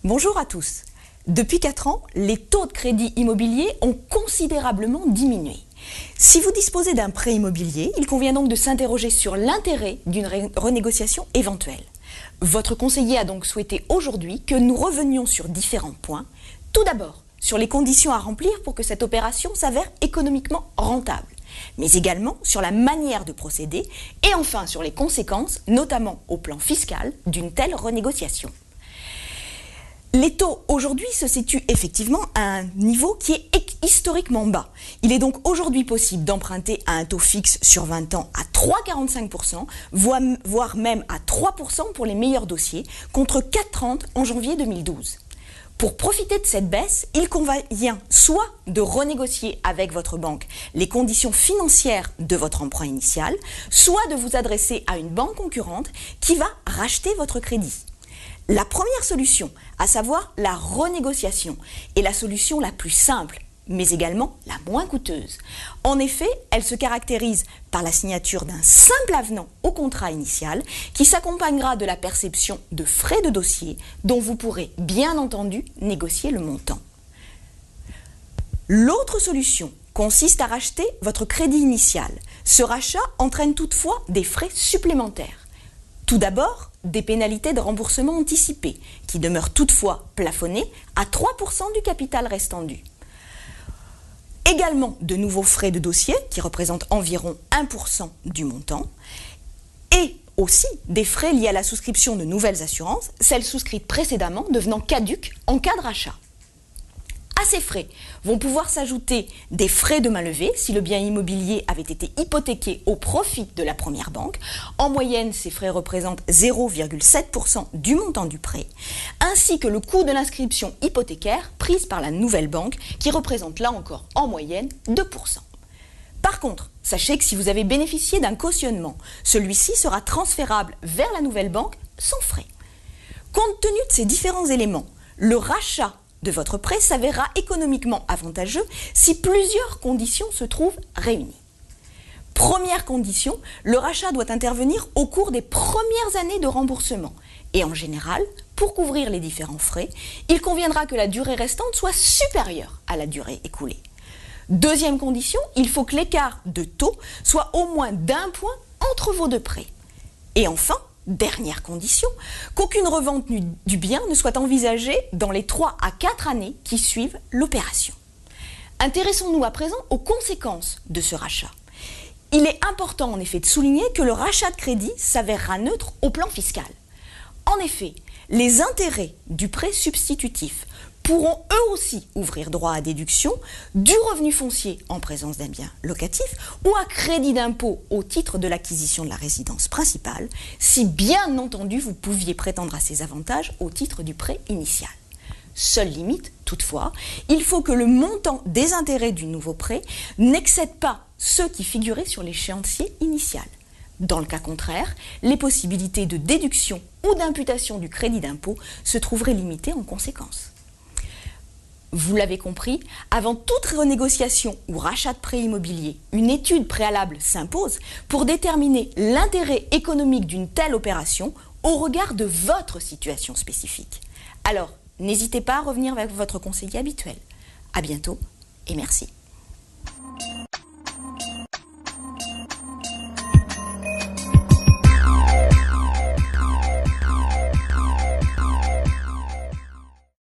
Bonjour à tous. Depuis 4 ans, les taux de crédit immobilier ont considérablement diminué. Si vous disposez d'un prêt immobilier, il convient donc de s'interroger sur l'intérêt d'une renégociation éventuelle. Votre conseiller a donc souhaité aujourd'hui que nous revenions sur différents points. Tout d'abord, sur les conditions à remplir pour que cette opération s'avère économiquement rentable, mais également sur la manière de procéder et enfin sur les conséquences, notamment au plan fiscal, d'une telle renégociation. Les taux aujourd'hui se situent effectivement à un niveau qui est historiquement bas. Il est donc aujourd'hui possible d'emprunter à un taux fixe sur 20 ans à 3,45%, voire même à 3% pour les meilleurs dossiers, contre 4,30% en janvier 2012. Pour profiter de cette baisse, il convient soit de renégocier avec votre banque les conditions financières de votre emprunt initial, soit de vous adresser à une banque concurrente qui va racheter votre crédit. La première solution, à savoir la renégociation, est la solution la plus simple, mais également la moins coûteuse. En effet, elle se caractérise par la signature d'un simple avenant au contrat initial qui s'accompagnera de la perception de frais de dossier dont vous pourrez bien entendu négocier le montant. L'autre solution consiste à racheter votre crédit initial. Ce rachat entraîne toutefois des frais supplémentaires. Tout d'abord, des pénalités de remboursement anticipé, qui demeurent toutefois plafonnées à 3% du capital restant dû. Également de nouveaux frais de dossier, qui représentent environ 1% du montant, et aussi des frais liés à la souscription de nouvelles assurances, celles souscrites précédemment devenant caduques en cas de rachat. À ces frais vont pouvoir s'ajouter des frais de mainlevée si le bien immobilier avait été hypothéqué au profit de la première banque. En moyenne, ces frais représentent 0,7% du montant du prêt, ainsi que le coût de l'inscription hypothécaire prise par la nouvelle banque qui représente là encore en moyenne 2%. Par contre, sachez que si vous avez bénéficié d'un cautionnement, celui-ci sera transférable vers la nouvelle banque sans frais. Compte tenu de ces différents éléments, le rachat de votre prêt s'avérera économiquement avantageux si plusieurs conditions se trouvent réunies. Première condition, le rachat doit intervenir au cours des premières années de remboursement. Et en général, pour couvrir les différents frais, il conviendra que la durée restante soit supérieure à la durée écoulée. Deuxième condition, il faut que l'écart de taux soit au moins d'1 point entre vos deux prêts. Et enfin, dernière condition, qu'aucune revente du bien ne soit envisagée dans les 3 à 4 années qui suivent l'opération. Intéressons-nous à présent aux conséquences de ce rachat. Il est important en effet de souligner que le rachat de crédit s'avérera neutre au plan fiscal. En effet, les intérêts du prêt substitutif pourront eux aussi ouvrir droit à déduction du revenu foncier en présence d'un bien locatif ou à crédit d'impôt au titre de l'acquisition de la résidence principale, si bien entendu vous pouviez prétendre à ces avantages au titre du prêt initial. Seule limite, toutefois, il faut que le montant des intérêts du nouveau prêt n'excède pas ceux qui figuraient sur l'échéancier initial. Dans le cas contraire, les possibilités de déduction ou d'imputation du crédit d'impôt se trouveraient limitées en conséquence. Vous l'avez compris, avant toute renégociation ou rachat de prêt immobilier, une étude préalable s'impose pour déterminer l'intérêt économique d'une telle opération au regard de votre situation spécifique. Alors, n'hésitez pas à revenir vers votre conseiller habituel. À bientôt et merci.